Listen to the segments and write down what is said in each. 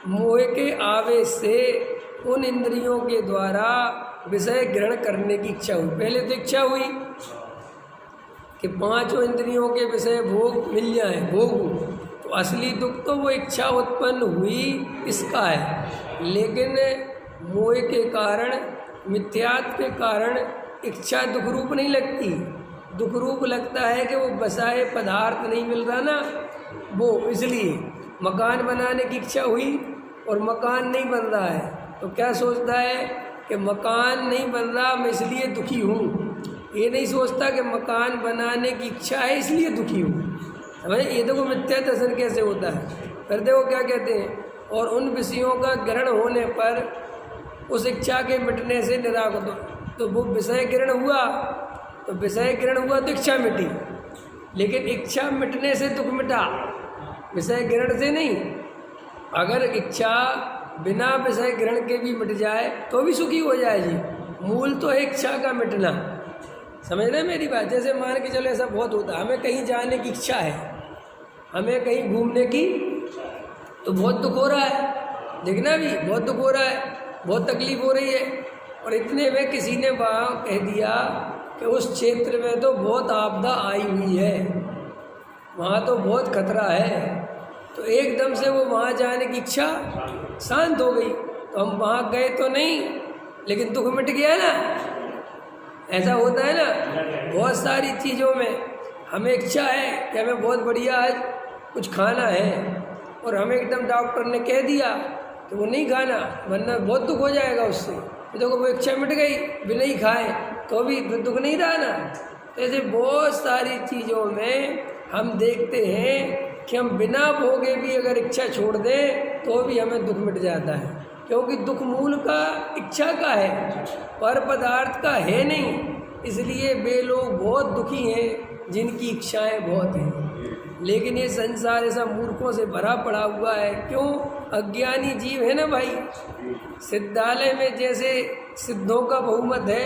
मोह के आवेश से उन इंद्रियों के द्वारा विषय ग्रहण करने की इच्छा हुई। पहले तो इच्छा हुई कि पांचों इंद्रियों के विषय भोग मिल जाए, भोग। तो असली दुख तो वो इच्छा उत्पन्न हुई इसका है, लेकिन मोह के कारण, मिथ्यात्व के कारण इच्छा दुख रूप नहीं लगती। दुख रूप लगता है कि वो बसाए पदार्थ नहीं मिल रहा ना, वो इसलिए मकान बनाने की इच्छा हुई और मकान नहीं बन रहा है, तो क्या सोचता है कि मकान नहीं बन रहा, मैं इसलिए दुखी हूँ। ये नहीं सोचता कि मकान बनाने की इच्छा है इसलिए दुखी हूँ। समझे? ये देखो मिथ्या दर्शन कैसे होता है। फिर देखो क्या कहते हैं, और उन विषयों का ग्रहण होने पर उस इच्छा के मिटने से निराकृत। तो वो विषय ग्रहण हुआ, तो विषय ग्रहण हुआ तो इच्छा मिटी, लेकिन इच्छा मिटने से दुख मिटा, विषय ग्रहण से नहीं। अगर इच्छा बिना विषय ग्रहण के भी मिट जाए तो भी सुखी हो जाए जी। मूल तो है इच्छा का मिटना। समझ रहे मेरी बात? जैसे मान के चलो ऐसा बहुत होता है, हमें कहीं जाने की इच्छा है, हमें कहीं घूमने की, तो बहुत दुख हो रहा है, देखना भी बहुत दुख हो रहा है, बहुत तकलीफ हो रही है, और इतने में किसी ने वहाँ कह दिया कि उस क्षेत्र में तो बहुत आपदा आई हुई है, वहाँ तो बहुत खतरा है। तो एकदम से वो वहाँ जाने की इच्छा शांत हो गई। तो हम वहाँ गए तो नहीं, लेकिन दुख मिट गया ना। ऐसा होता है ना बहुत सारी चीज़ों में। हमें इच्छा है कि हमें बहुत बढ़िया आज कुछ खाना है, और हमें एकदम डॉक्टर ने कह दिया तो वो नहीं खाना, वरना बहुत दुख हो जाएगा उससे। तो देखो वो इच्छा मिट गई, बिना ही खाए तो भी दुख नहीं रहा ना। ऐसे बहुत सारी चीज़ों में हम देखते हैं कि हम बिना भोगे भी अगर इच्छा छोड़ दें तो भी हमें दुख मिट जाता है, क्योंकि दुख मूल का इच्छा का है, पर पदार्थ का है नहीं। इसलिए वे लोग बहुत दुखी हैं जिनकी इच्छाएं बहुत हैं। लेकिन ये संसार ऐसा मूर्खों से भरा पड़ा हुआ है। क्यों? अज्ञानी जीव है ना भाई। सिद्धालय में जैसे सिद्धों का बहुमत है,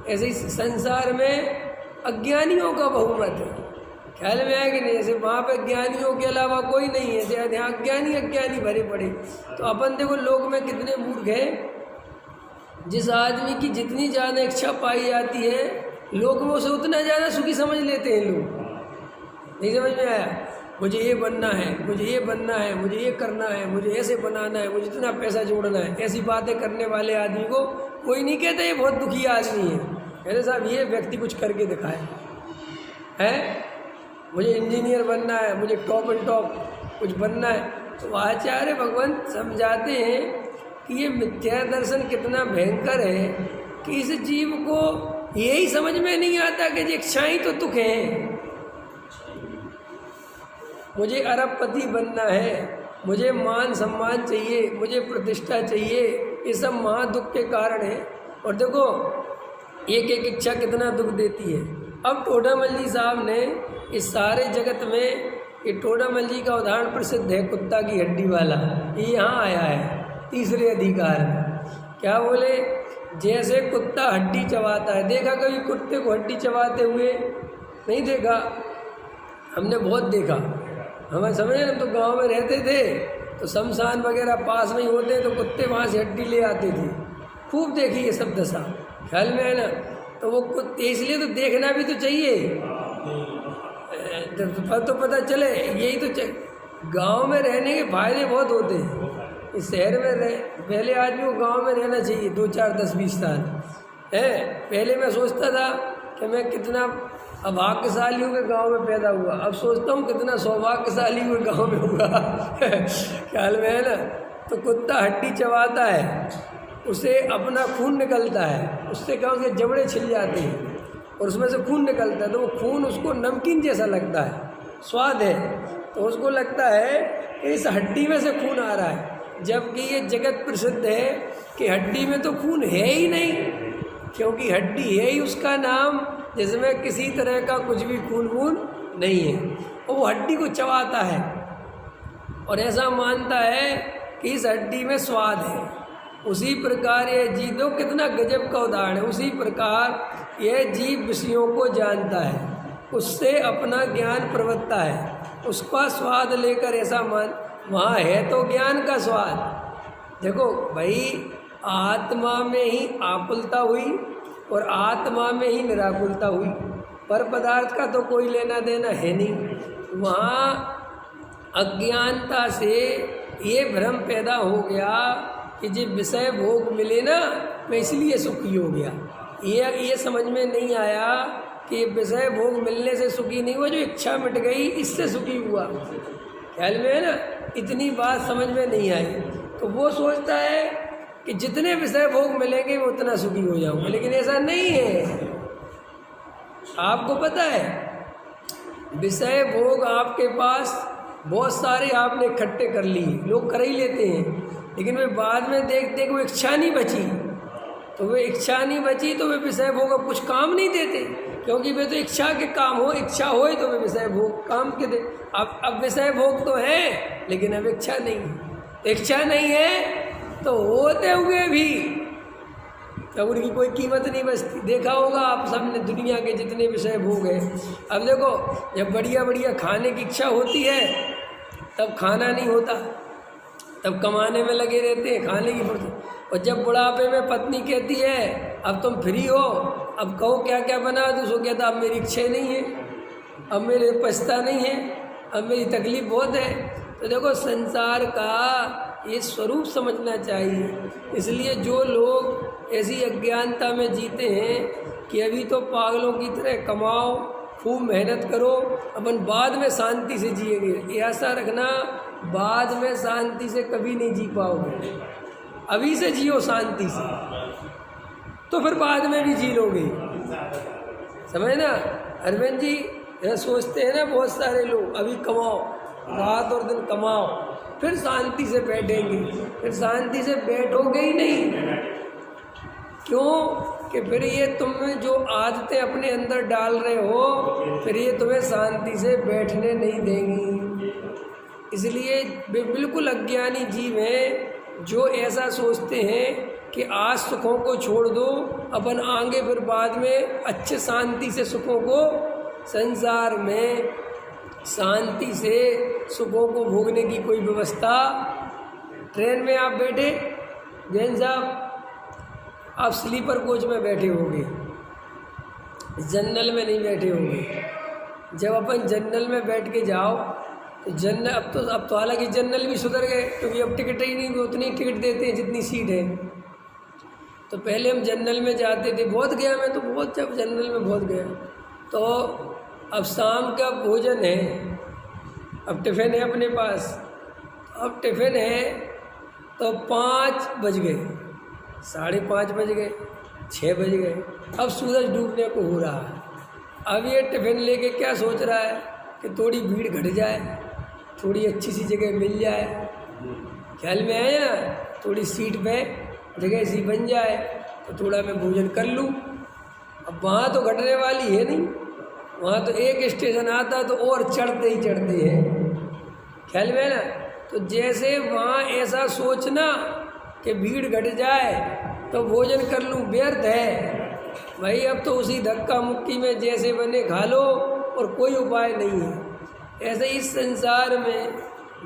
ऐसे ही संसार में अज्ञानियों का बहुमत है। ख्याल में आया कि नहीं? जैसे वहाँ पे ज्ञानियों के अलावा कोई नहीं है, जैसे यहाँ अज्ञानी अज्ञानी भरे पड़े। तो अपन देखो लोग में कितने मूर्ख हैं। जिस आदमी की जितनी ज़्यादा इच्छा पाई जाती है, लोग में उसे उतना ज़्यादा सुखी समझ लेते हैं लोग। नहीं समझ में आया? मुझे ये बनना है, मुझे ये बनना है, मुझे ये करना है, मुझे ऐसे बनाना है, मुझे इतना पैसा जोड़ना है, ऐसी बातें करने वाले आदमी को कोई नहीं कहता ये बहुत दुखी आदमी है। कहते साहब ये व्यक्ति कुछ करके दिखाए है, मुझे इंजीनियर बनना है, मुझे टॉप एंड टॉप कुछ बनना है। तो आचार्य भगवान समझाते हैं कि ये मिथ्या दर्शन कितना भयंकर है कि इस जीव को यही समझ में नहीं आता कि इच्छाएं तो दुख हैं। मुझे अरबपति बनना है, मुझे मान सम्मान चाहिए, मुझे प्रतिष्ठा चाहिए, ये सब महादुख के कारण है। और देखो एक एक इच्छा कितना दुख देती है। अब टोडामल जी साहब ने इस सारे जगत में, ये टोडामल जी का उदाहरण प्रसिद्ध है, कुत्ता की हड्डी वाला। ये यहाँ आया है तीसरे अधिकार में। क्या बोले? जैसे कुत्ता हड्डी चबाता है, देखा कभी कुत्ते को हड्डी चबाते हुए? नहीं देखा। हमने बहुत देखा। हमें समझे, हम तो गांव में रहते थे, तो शमशान वगैरह पास में ही होते, तो कुत्ते वहाँ से हड्डी ले आते थे। खूब देखी ये सब दशा, ख्याल में है ना। तो वो कुत्ते, इसलिए तो देखना भी तो चाहिए, तो पता चले। यही तो गांव में रहने के फायदे बहुत होते हैं। इस शहर में पहले आदमी को गांव में रहना चाहिए 2, 4, 10, 20 साल है। पहले मैं सोचता था कि मैं कितना अभाग्यशाली हूँ कि गाँव में पैदा हुआ। अब सोचता हूँ कितना सौभाग्यशाली हूँ गाँव में हुआ। ख्याल में है ना। तो कुत्ता हड्डी चबाता है, उसे अपना खून निकलता है, उससे क्या उसके जबड़े छिल जाते हैं और उसमें से खून निकलता है। तो वो खून उसको नमकीन जैसा लगता है, स्वाद है, तो उसको लगता है कि इस हड्डी में से खून आ रहा है। जबकि ये जगत प्रसिद्ध है कि हड्डी में तो खून है ही नहीं, क्योंकि हड्डी है ही उसका नाम जिसमें किसी तरह का कुछ भी खून वून नहीं है। और वो हड्डी को चबाता है और ऐसा मानता है कि इस हड्डी में स्वाद है। उसी प्रकार ये जीव, दो कितना गजब का उदाहरण है। उसी प्रकार यह जीव विषयों को जानता है, उससे अपना ज्ञान प्रवत्ता है, उसका स्वाद लेकर ऐसा वहाँ है तो ज्ञान का स्वाद। देखो भाई, आत्मा में ही आकुलता हुई और आत्मा में ही निराकुलता हुई, पर पदार्थ का तो कोई लेना देना है नहीं। वहाँ अज्ञानता से ये भ्रम पैदा हो गया कि जब विषय भोग मिले ना, मैं इसलिए सुखी हो गया। ये समझ में नहीं आया कि विषय भोग मिलने से सुखी नहीं हुआ, जो इच्छा मिट गई इससे सुखी हुआ। ख्याल में है ना, इतनी बात समझ में नहीं आई। तो वो सोचता है कि जितने विषय भोग मिलेंगे मैं उतना सुखी हो जाऊंगा, लेकिन ऐसा नहीं है। आपको पता है, विषय भोग आपके पास बहुत सारे आपने इकट्ठे कर लिए, लोग कर ही लेते हैं, लेकिन वे बाद में देखते कि वो इच्छा नहीं बची। तो वे इच्छा नहीं बची तो वे विषय भोग अब कुछ काम नहीं देते, क्योंकि वे तो इच्छा के काम हो, इच्छा होए तो वे विषय भोग काम के दे। अब विषय भोग तो है, लेकिन अब इच्छा नहीं है। इच्छा नहीं है तो होते हुए भी तब उनकी कोई कीमत नहीं बचती। देखा होगा आप सबने, दुनिया के जितने विषय भोग हैं। अब देखो, जब बढ़िया बढ़िया खाने की इच्छा होती है तब खाना नहीं होता, तब कमाने में लगे रहते हैं, खाने की फुर्सत। और जब बुढ़ापे में पत्नी कहती है अब तुम फ्री हो, अब कहो क्या क्या बना दो, सो कहता अब मेरी इच्छा नहीं है, अब मेरे पछता नहीं है, अब मेरी तकलीफ बहुत है। तो देखो, संसार का ये स्वरूप समझना चाहिए। इसलिए जो लोग ऐसी अज्ञानता में जीते हैं कि अभी तो पागलों की तरह कमाओ, खूब मेहनत करो, अपन बाद में शांति से जिएंगे, ऐसा रखना, बाद में शांति से कभी नहीं जी पाओगे। अभी से जियो शांति से, तो फिर बाद में भी जी लोगे। समझ ना अरविंद जी, यह सोचते हैं ना बहुत सारे लोग, अभी कमाओ, रात और दिन कमाओ, फिर शांति से बैठेंगे। फिर शांति से बैठोगे ही नहीं। क्यों? कि फिर ये तुम जो आदतें अपने अंदर डाल रहे हो, फिर ये तुम्हें शांति से बैठने नहीं देंगी। इसलिए बिल्कुल अज्ञानी जीव हैं जो ऐसा सोचते हैं कि आज सुखों को छोड़ दो, अपन आगे फिर बाद में अच्छे शांति से सुखों को, संसार में शांति से सुखों को भोगने की कोई व्यवस्था। ट्रेन में आप बैठे, जैन साहब, आप स्लीपर कोच में बैठे होंगे, जनरल में नहीं बैठे होंगे। जब अपन जनरल में बैठ के जाओ तो जनरल, अब तो हालांकि जनरल भी सुधर गए, क्योंकि अब टिकट ही नहीं, उतनी टिकट देते हैं जितनी सीट है। तो पहले हम जनरल में जाते थे, बहुत गया मैं तो, बहुत, जब जनरल में बहुत गया। तो अब शाम का भोजन है, अब टिफ़िन है अपने पास, अब टिफ़िन है तो 5 बज गए, 5:30 बज गए, 6 बज गए, अब सूरज डूबने को हो रहा है। अब ये टिफ़िन लेके क्या सोच रहा है कि थोड़ी भीड़ घट जाए, थोड़ी अच्छी सी जगह मिल जाए, ख्याल में आया ना, थोड़ी सीट पे जगह सी बन जाए तो थोड़ा मैं भोजन कर लूँ। अब वहाँ तो घटने वाली है नहीं, वहाँ तो एक स्टेशन आता तो और चढ़ते ही चढ़ते हैं, ख्याल में ना। तो जैसे वहाँ ऐसा सोचना कि भीड़ घट जाए तो भोजन कर लूँ, व्यर्थ है भाई। अब तो उसी धक्का मुक्की में जैसे बने खा लो, और कोई उपाय नहीं है। ऐसे इस संसार में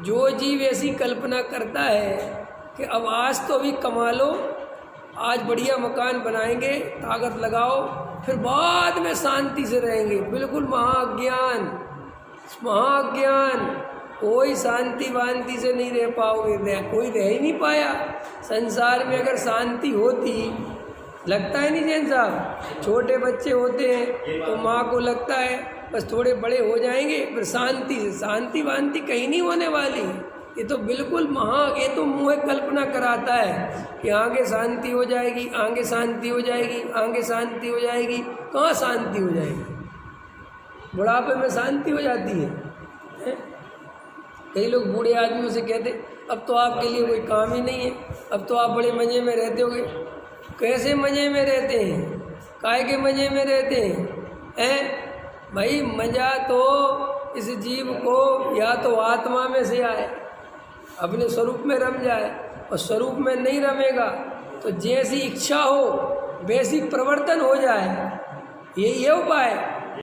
जो जीव ऐसी कल्पना करता है कि अब आज तो अभी कमा लो, आज बढ़िया मकान बनाएंगे, ताकत लगाओ, फिर बाद में शांति से रहेंगे, बिल्कुल महाअज्ञान, महाअज्ञान। कोई शांति वांति से नहीं रह पाओगे, कोई रह ही नहीं पाया संसार में। अगर शांति होती, लगता है नहीं जैन साहब, छोटे बच्चे होते हैं तो माँ को लगता है बस थोड़े बड़े हो जाएंगे फिर शांति से, शांति वांति कहीं नहीं होने वाली। ये तो बिल्कुल ये तो मुँह कल्पना कराता है कि आगे शांति हो जाएगी, आगे शांति हो जाएगी, आगे शांति हो जाएगी। कहाँ शांति हो जाएगी? बुढ़ापे में शांति हो जाती है? कई लोग बूढ़े आदमियों से कहते अब तो आपके लिए कोई काम ही नहीं है, अब तो आप बड़े मज़े में रहते होगे। कैसे मज़े में रहते हैं? काहे के मज़े में रहते हैं? भाई मज़ा तो इस जीव को या तो आत्मा में से आए, अपने स्वरूप में रम जाए, और स्वरूप में नहीं रमेगा तो जैसी इच्छा हो वैसी प्रवर्तन हो जाए। ये उपाय